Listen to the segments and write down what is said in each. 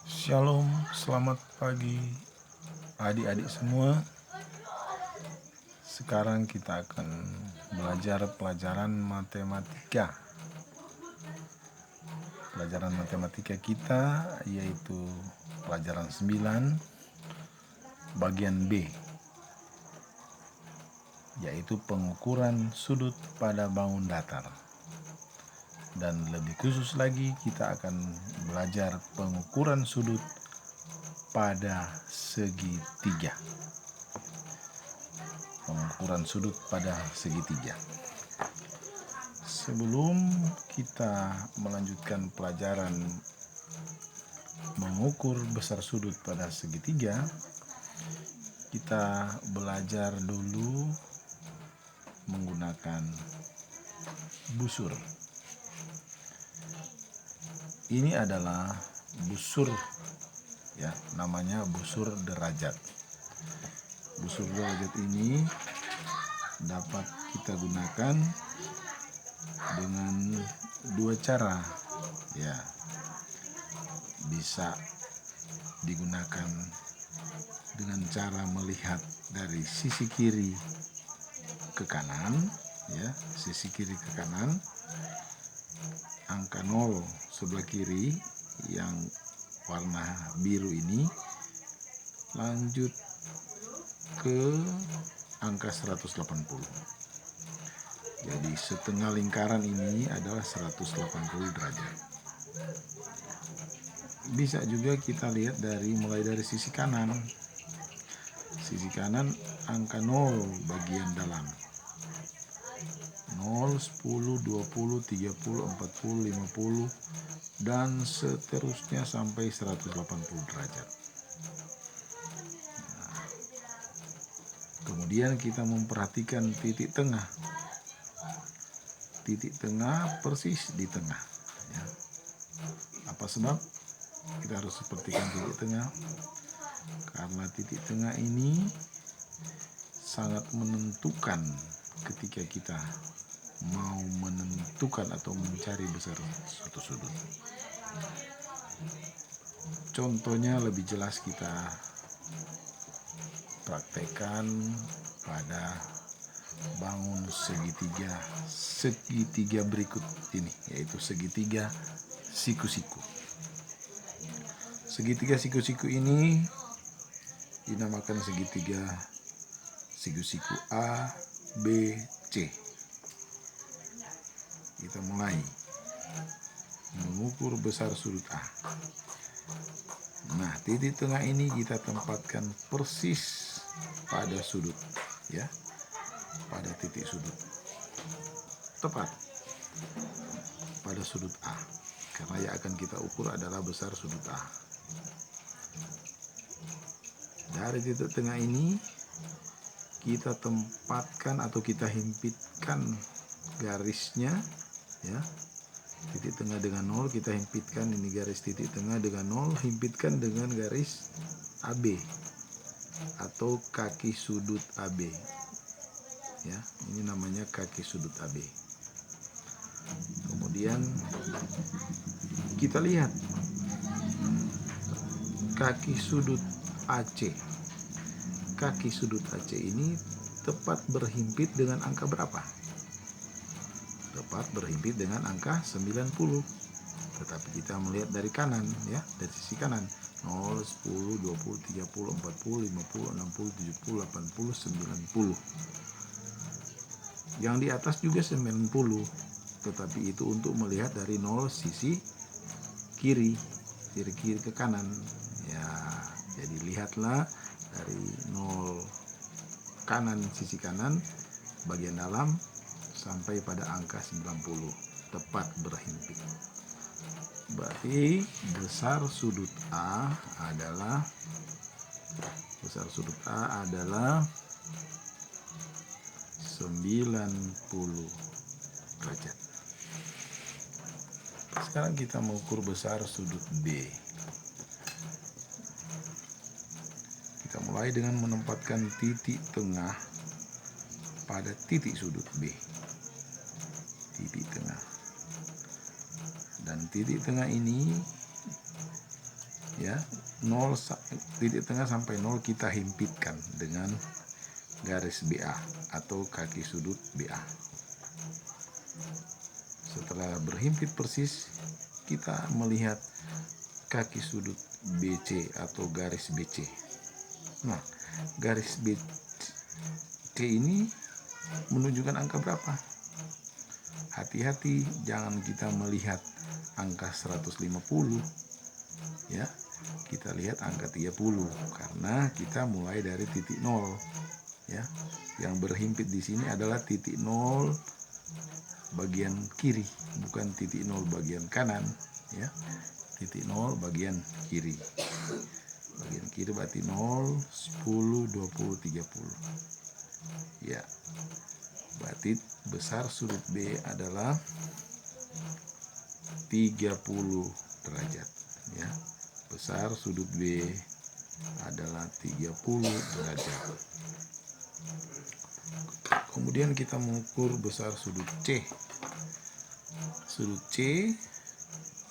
Shalom, selamat pagi adik-adik semua. Sekarang kita akan belajar pelajaran matematika. Pelajaran matematika kita yaitu pelajaran 9 bagian B, yaitu pengukuran sudut pada bangun datar. Dan lebih khusus lagi kita akan belajar pengukuran sudut pada segitiga. Pengukuran sudut pada segitiga. Sebelum kita melanjutkan pelajaran mengukur besar sudut pada segitiga, kita belajar dulu menggunakan busur. Ini adalah busur, ya, namanya busur derajat. Busur derajat ini dapat kita gunakan dengan dua cara, ya. Bisa digunakan dengan cara melihat dari sisi kiri ke kanan, ya, sisi kiri ke kanan, angka 0 sebelah kiri yang warna biru ini, lanjut ke angka 180. Jadi setengah lingkaran ini adalah 180 derajat. Bisa juga kita lihat mulai dari sisi kanan. Sisi kanan angka 0 bagian dalam. 0, 10, 20, 30, 40, 50 dan seterusnya sampai 180 derajat. Kemudian kita memperhatikan titik tengah. Titik tengah persis di tengah, ya. Apa sebab kita harus sepertikan titik tengah? Karena titik tengah ini sangat menentukan ketika kita mau menentukan atau mencari besar suatu sudut. Contohnya lebih jelas kita praktekkan pada bangun segitiga berikut ini, yaitu segitiga siku-siku. Segitiga siku-siku ini dinamakan segitiga siku-siku A, B, C. Kita mulai mengukur besar sudut A. Nah, titik tengah ini kita tempatkan persis pada sudut, ya, pada titik sudut, tepat pada sudut A, karena yang akan kita ukur adalah besar sudut A. Dari titik tengah ini kita tempatkan atau kita himpitkan garisnya, ya. Titik tengah dengan 0 kita himpitkan, ini garis titik tengah dengan 0, himpitkan dengan garis AB atau kaki sudut AB, ya. Ini namanya kaki sudut AB. Kemudian kita lihat kaki sudut AC. Kaki sudut AC ini tepat berhimpit dengan angka berapa? Tepat berhimpit dengan angka 90. Tetapi kita melihat dari kanan, ya, dari sisi kanan. 0, 10, 20, 30, 40, 50, 60, 70, 80, 90. Yang di atas juga 90. Tetapi itu untuk melihat dari 0 sisi kiri ke kanan, ya. Jadi lihatlah dari 0 kanan, sisi kanan bagian dalam sampai pada angka 90, tepat berhimpit. Berarti besar sudut A adalah 90 derajat. Sekarang kita mengukur besar sudut B. Kita mulai dengan menempatkan titik tengah pada titik sudut B. Titik tengah. Dan titik tengah ini ya, 0 titik tengah sampai 0 kita himpitkan dengan garis BA atau kaki sudut BA. Setelah berhimpit persis, kita melihat kaki sudut BC atau garis BC. Nah, garis BC ini menunjukkan angka berapa? Hati-hati, jangan kita melihat angka 150 ya. Kita lihat angka 30 karena kita mulai dari titik 0 ya. Yang berhimpit di sini adalah titik 0 bagian kiri, bukan titik 0 bagian kanan ya. Titik 0 bagian kiri. Bagian kiri berarti 0, 10, 20, 30. Ya. Berarti besar sudut B adalah 30 derajat ya. Besar sudut B adalah 30 derajat. Kemudian kita mengukur besar sudut C. Sudut C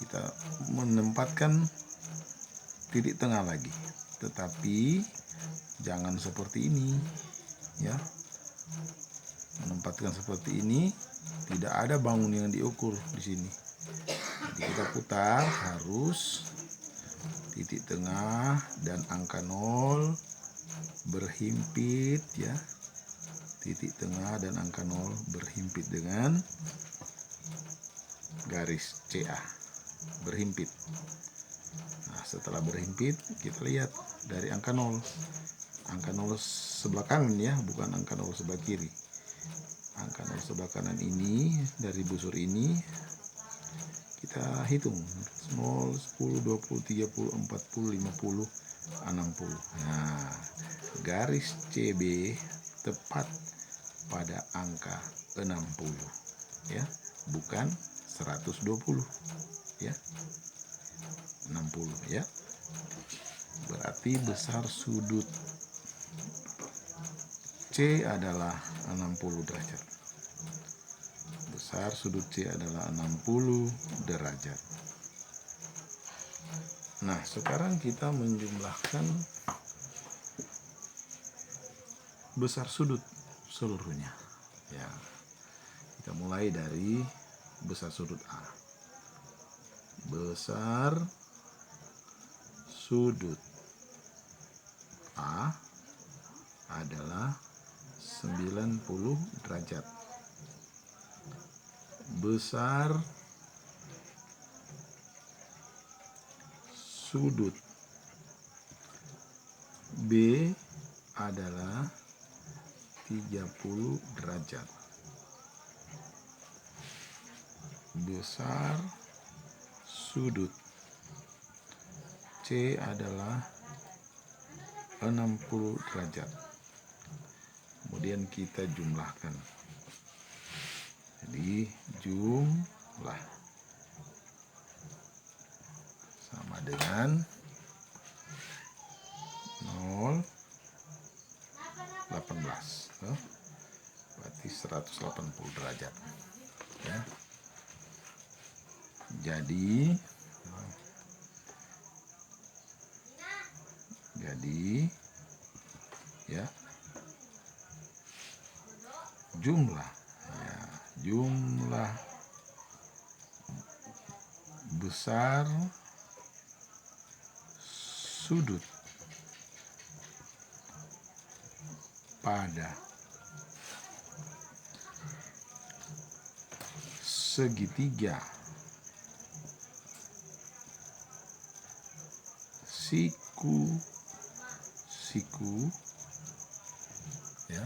kita menempatkan titik tengah lagi, tetapi jangan seperti ini ya. Menempatkan seperti ini, tidak ada bangun yang diukur di sini. Jadi kita putar harus titik tengah dan angka 0 berhimpit ya. Titik tengah dan angka 0 berhimpit dengan garis CA, berhimpit. Nah, setelah berhimpit kita lihat dari angka 0. Angka 0 sebelah kanan ya, bukan angka 0 sebelah kiri. Angka 0 sebelah kanan ini, dari busur ini kita hitung 0, 10, 20, 30, 40, 50, 60. Nah, garis CB tepat pada angka 60 ya, bukan 120 ya, 60 ya. Berarti besar sudut C adalah 60 derajat. Besar sudut C adalah 60 derajat. Nah, sekarang kita menjumlahkan besar sudut seluruhnya ya. Kita mulai dari besar sudut A. Besar sudut A adalah 90 derajat. Besar sudut B adalah 30 derajat. Besar sudut C adalah 60 derajat. Kemudian kita jumlahkan. Jadi jumlah sama dengan 0, 18. Berarti 180 derajat ya. Jadi ya, jumlah besar sudut pada segitiga siku ya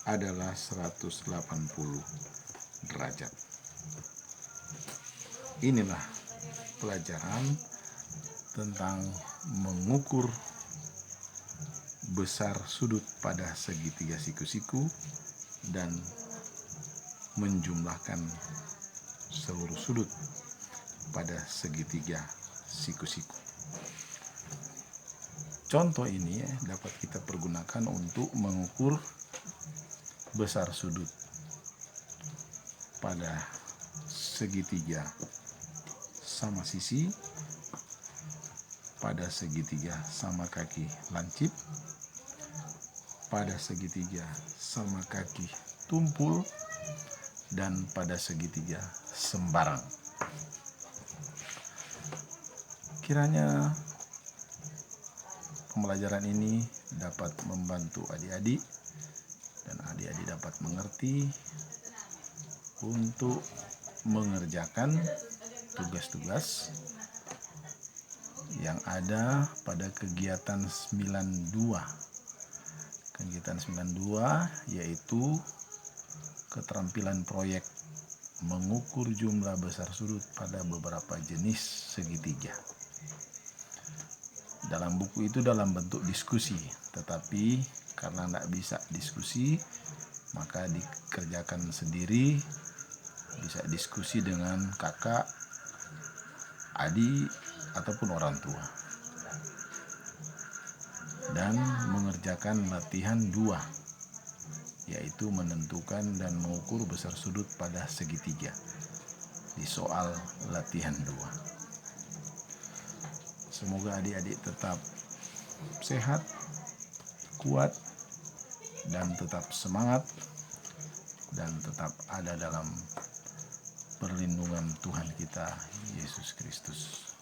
adalah 180 derajat. Inilah pelajaran tentang mengukur besar sudut pada segitiga siku-siku dan menjumlahkan seluruh sudut pada segitiga siku-siku. Contoh ini dapat kita pergunakan untuk mengukur besar sudut pada segitiga sama sisi pada segitiga sama kaki lancip, pada segitiga sama kaki tumpul, dan pada segitiga sembarang. Kiranya pembelajaran ini dapat membantu adik-adik dan adik-adik dapat mengerti untuk mengerjakan tugas-tugas yang ada pada kegiatan 92. Kegiatan 92 yaitu keterampilan proyek mengukur jumlah besar sudut pada beberapa jenis segitiga. Dalam buku itu dalam bentuk diskusi, tetapi karena tidak bisa diskusi, maka dikerjakan sendiri, bisa diskusi dengan kakak, adik, ataupun orang tua. Dan mengerjakan latihan 2, yaitu menentukan dan mengukur besar sudut pada segitiga di soal latihan 2. Semoga adik-adik tetap sehat, kuat, dan tetap semangat, dan tetap ada dalam perlindungan Tuhan kita Yesus Kristus.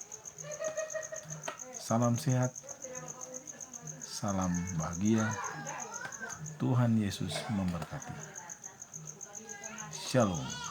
Salam sehat, salam bahagia, Tuhan Yesus memberkati. Shalom.